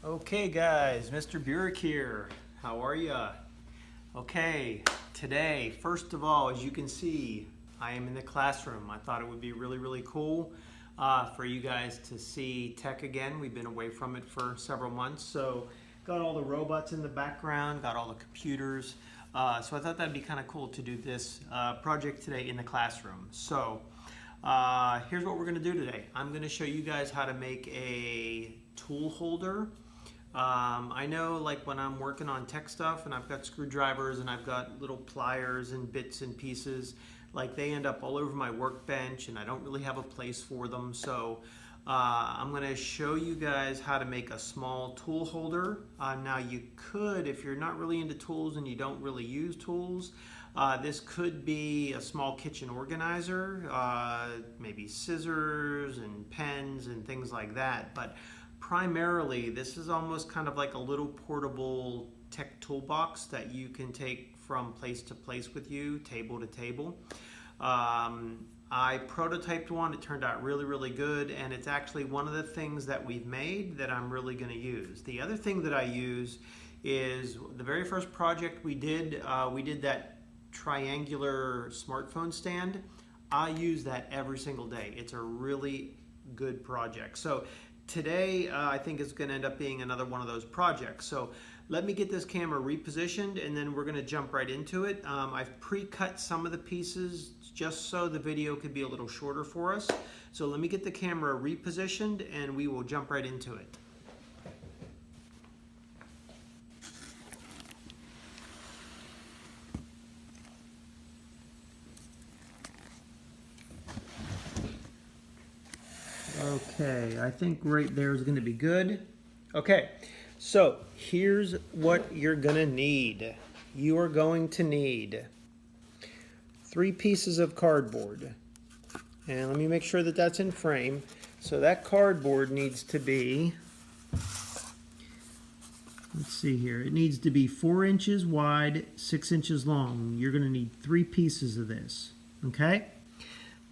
Okay guys, Mr. Burek here. How are ya? Okay, today, first of all, as you can see, I am in the classroom. I thought it would be really cool for you guys to see tech again. We've been away from it for several months, so got all the robots in the background, got all the computers. So I thought that'd be kind of cool to do this project today in the classroom. So here's what we're going to do today. I'm going to show you guys how to make a tool holder. I know, like, when I'm working on tech stuff and I've got screwdrivers and I've got little pliers and bits and pieces, like, they end up all over my workbench and I don't really have a place for them. So I'm going to show you guys how to make a small tool holder. Now you could, if you're not really into tools and you don't really use tools, this could be a small kitchen organizer, maybe scissors and pens and things like that. But primarily, this is almost kind of like a little portable tech toolbox that you can take from place to place with you, table to table. I prototyped one. It turned out really good, and it's actually one of the things that we've made that I'm really going to use. The other thing that I use is the very first project we did that triangular smartphone stand. I use that every single day. It's a really good project. So today, I think it's going to end up being another one of those projects. So let me get this camera repositioned and then we're going to jump right into it. I've pre-cut some of the pieces just so the video could be a little shorter for us. So let me get the camera repositioned and we will jump right into it. Okay, I think right there is going to be good. Okay, so here's what you're going to need. You are going to need 3 pieces of cardboard. And let me make sure that that's in frame. So that cardboard needs to be, let's see here, it needs to be 4 inches wide, 6 inches long. You're going to need 3 pieces of this, okay?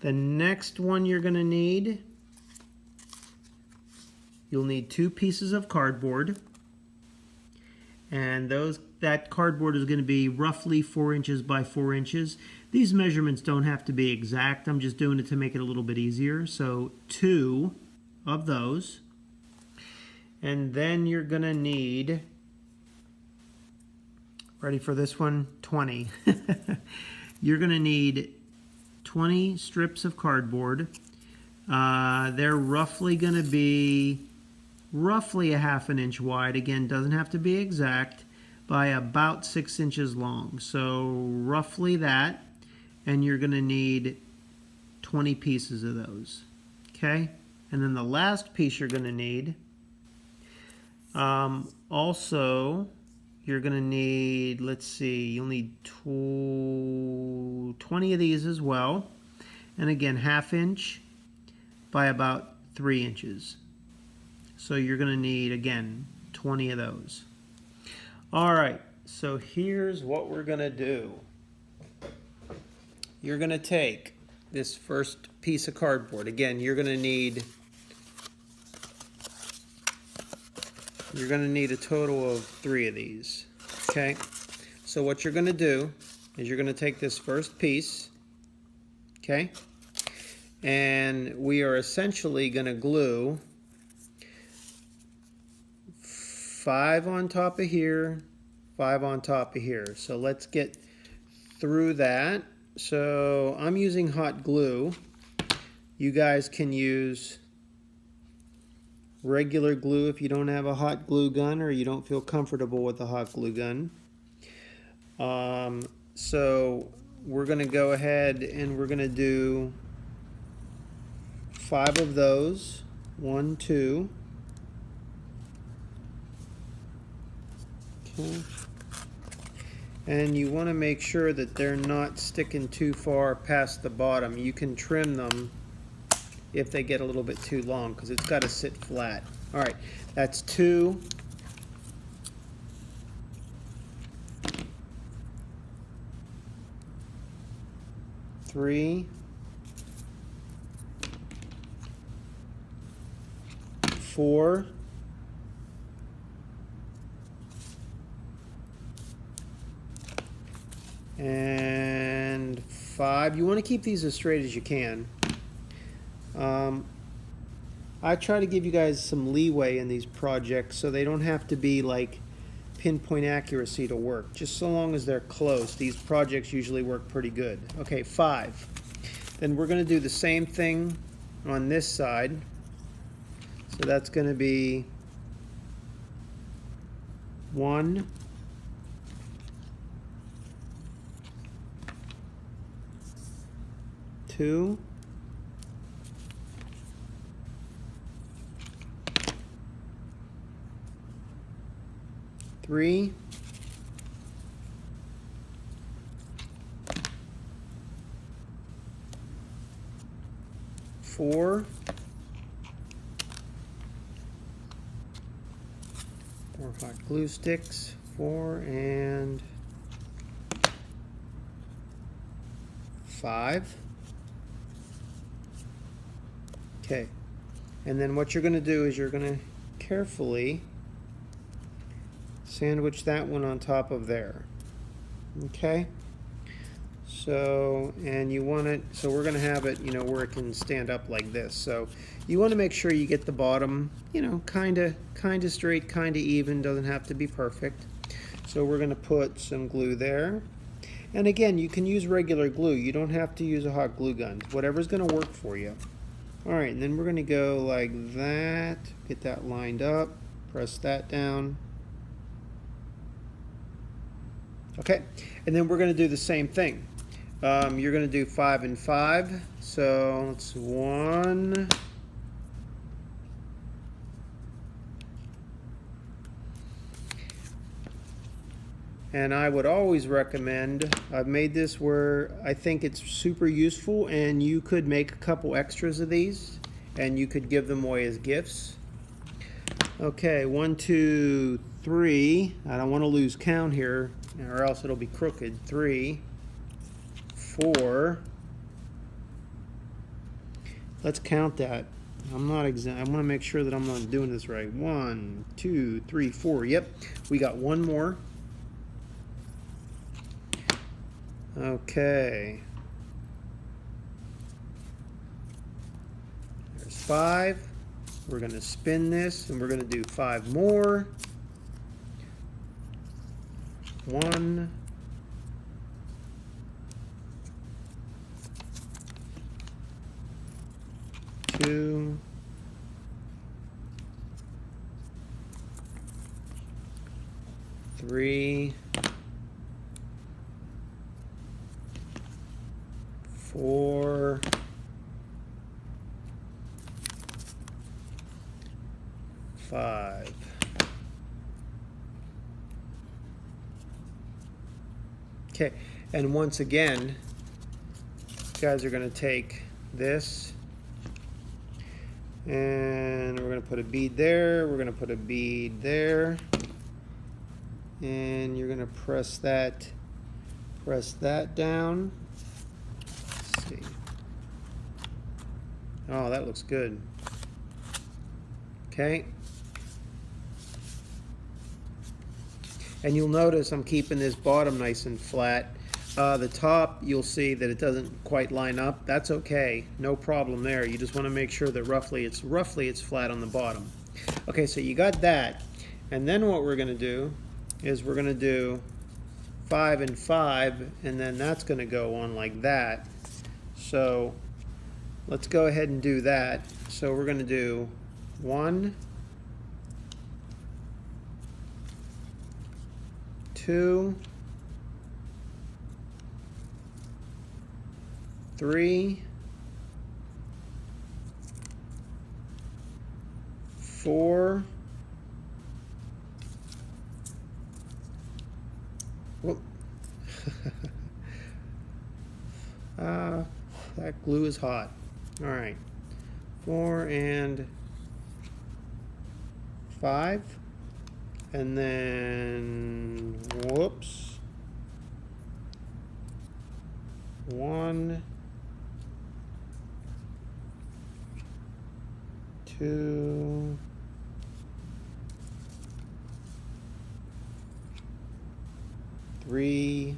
The next one you're going to need, you'll need 2 pieces of cardboard, and that cardboard is going to be roughly 4 inches by 4 inches. These measurements don't have to be exact. I'm just doing it to make it a little bit easier. So 2 of those, and then you're going to need, ready for this one, 20. You're going to need 20 strips of cardboard. They're roughly going to be roughly a ½ an inch wide. Again, doesn't have to be exact, by about 6 inches long. So roughly that, and you're going to need 20 pieces of those. Okay, and then the last piece you're going to need, also you're going to need, let's see, you'll need 20 of these as well, and again, ½ inch by about 3 inches. So you're going to need, again, 20 of those. All right, so here's what we're going to do. You're going to take this first piece of cardboard. Again, you're going to need a total of 3 of these. Okay? So what you're going to do is you're going to take this first piece, okay? And we are essentially going to glue 5 on top of here, 5 on top of here. So let's get through that. So I'm using hot glue. You guys can use regular glue if you don't have a hot glue gun or you don't feel comfortable with a hot glue gun. So we're going to go ahead and we're going to do 5 of those. 1, 2. Okay. And you want to make sure that they're not sticking too far past the bottom. You can trim them if they get a little bit too long because it's got to sit flat. All right, that's 2. 3, 4, and 5. You want to keep these as straight as you can. I try to give you guys some leeway in these projects so they don't have to be like pinpoint accuracy to work. Just so long as they're close, these projects usually work pretty good. Okay, 5. Then we're going to do the same thing on this side. So that's going to be 1, 2, 3, 4, 4 hot glue sticks, 4 and 5. Okay, and then what you're going to do is you're going to carefully sandwich that one on top of there. Okay, so, and you want it, so we're going to have it, you know, where it can stand up like this. So you want to make sure you get the bottom, you know, kind of straight, kind of even, doesn't have to be perfect. So we're going to put some glue there. And again, you can use regular glue. You don't have to use a hot glue gun. Whatever's going to work for you. All right, and then we're going to go like that, get that lined up, press that down. Okay, and then we're going to do the same thing. You're going to do 5 and 5. So it's 1, and I would always recommend, I've made this where I think it's super useful, and you could make a couple extras of these and you could give them away as gifts. Okay, 1, 2, 3. I don't want to lose count here or else it'll be crooked. 3, 4. Let's count that. I'm not exact. I want to make sure that I'm not doing this right. 1, 2, 3, 4. Yep, we got one more. Okay. There's 5. We're going to spin this and we're going to do 5 more. 1, 2, 3, 4, 5. Okay, and once again, you guys are going to take this and we're going to put a bead there, we're going to put a bead there, and you're going to press that down. Let's see. Oh, that looks good. Okay. And you'll notice I'm keeping this bottom nice and flat. The top, you'll see that it doesn't quite line up. That's okay, no problem there. You just want to make sure that roughly it's flat on the bottom. Okay, so you got that. And then what we're going to do is we're going to do 5 and 5, and then that's going to go on like that. So let's go ahead and do that. So we're going to do 1, 2, 3, 4, whoop. That glue is hot. All right, 4 and 5, and then whoops, 1, 2, 3,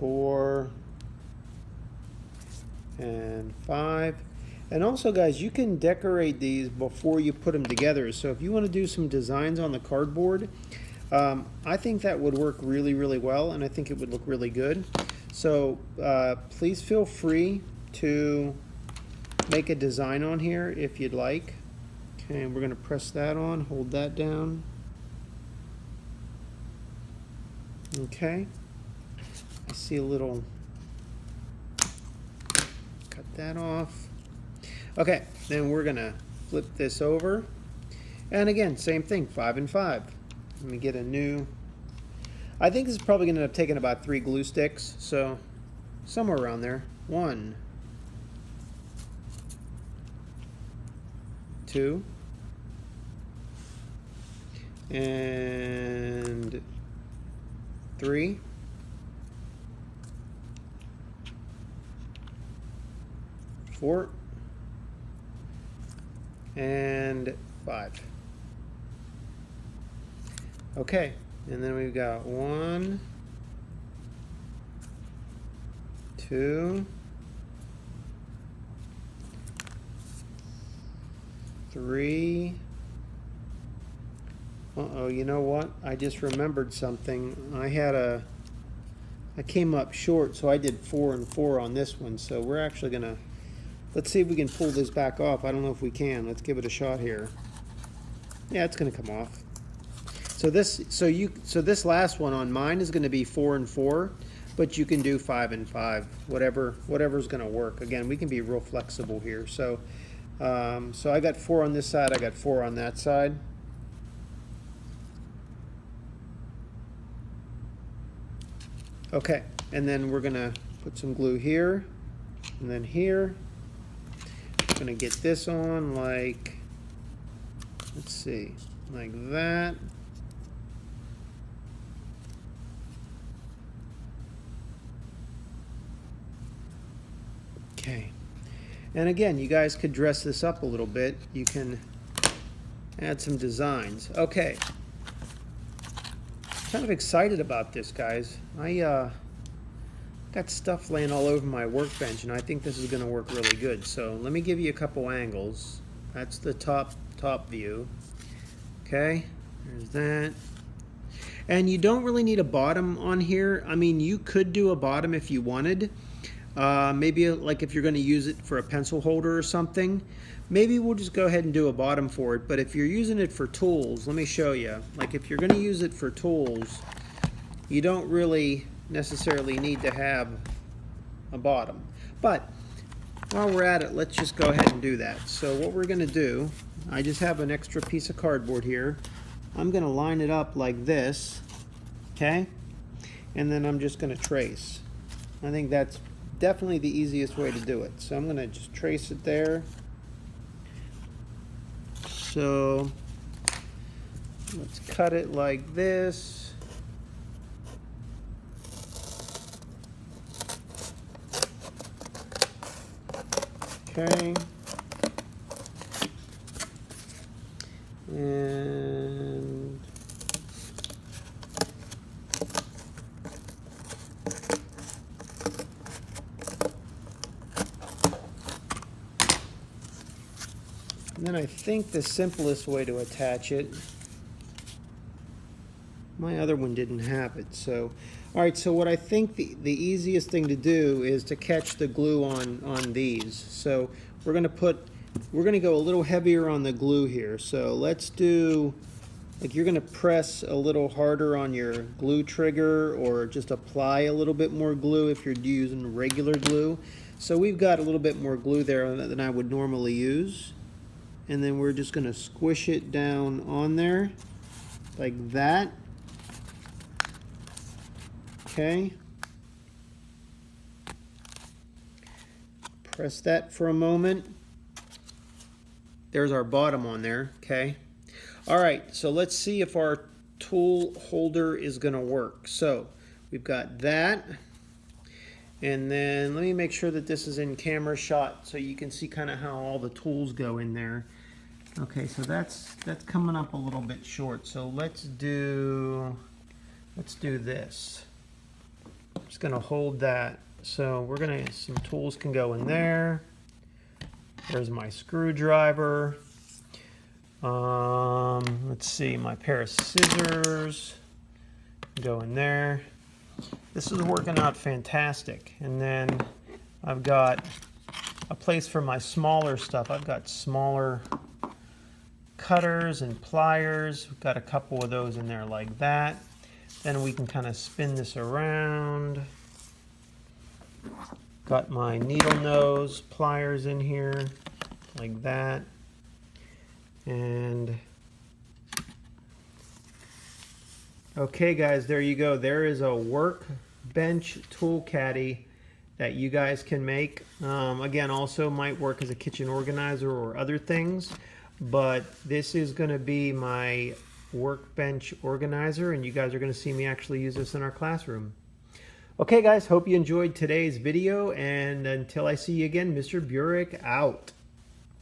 4, and 5. And also, guys, you can decorate these before you put them together. So if you want to do some designs on the cardboard, I think that would work really, really well, and I think it would look really good. So please feel free to make a design on here if you'd like. Okay, we're going to press that on, hold that down. Okay, I see a little, cut that off. Okay, then we're going to flip this over. And again, same thing, 5 and 5. Let me get a new, I think this is probably going to end up taking about 3 glue sticks, so somewhere around there. 1, 2, and 3. 4 and 5. Okay, and then we've got 1, 2, 3. Uh-oh, you know what? I just remembered something. I came up short, so I did 4 and 4 on this one. So we're actually gonna, let's see if we can pull this back off. I don't know if we can. Let's give it a shot here. Yeah, it's gonna come off. So this last one on mine is gonna be 4 and 4, but you can do 5 and 5, whatever's gonna work. Again, we can be real flexible here. So I got 4 on this side, I got 4 on that side. Okay, and then we're gonna put some glue here, and then here. I'm gonna get this on like, let's see, like that. Okay, and again, you guys could dress this up a little bit. You can add some designs. Okay. Kind of excited about this, guys. I got stuff laying all over my workbench, and I think this is going to work really good. So let me give you a couple angles. That's the top view. Okay, there's that. And you don't really need a bottom on here. I mean, you could do a bottom if you wanted. Maybe like if you're going to use it for a pencil holder or something. Maybe we'll just go ahead and do a bottom for it, but if you're using it for tools, let me show you. Like if you're going to use it for tools, you don't really necessarily need to have a bottom. But while we're at it, let's just go ahead and do that. So what we're going to do, I just have an extra piece of cardboard here. I'm going to line it up like this, okay? And then I'm just going to trace. I think that's definitely the easiest way to do it. So I'm going to just trace it there. So let's cut it like this. Okay. And then I think the simplest way to attach it, my other one didn't have it. So, all right, so what I think the easiest thing to do is to catch the glue on these. So we're gonna go a little heavier on the glue here. So let's do, like you're gonna press a little harder on your glue trigger or just apply a little bit more glue if you're using regular glue. So we've got a little bit more glue there than I would normally use. And then we're just going to squish it down on there like that. Okay. Press that for a moment. There's our bottom on there. Okay. All right, so let's see if our tool holder is going to work. So we've got that. And then let me make sure that this is in camera shot so you can see kind of how all the tools go in there. Okay, so that's coming up a little bit short. So let's do this. Just gonna hold that. So we're gonna, some tools can go in there. There's my screwdriver. Let's see, my pair of scissors go in there. This is working out fantastic. And then I've got a place for my smaller stuff. I've got smaller cutters and pliers. We've got a couple of those in there like that. Then we can kind of spin this around. Got my needle nose pliers in here like that. And okay guys, there you go. There is a workbench tool caddy that you guys can make. Again, also might work as a kitchen organizer or other things, but this is going to be my workbench organizer, and you guys are going to see me actually use this in our classroom. Okay guys, hope you enjoyed today's video, and until I see you again, Mr. Burek out.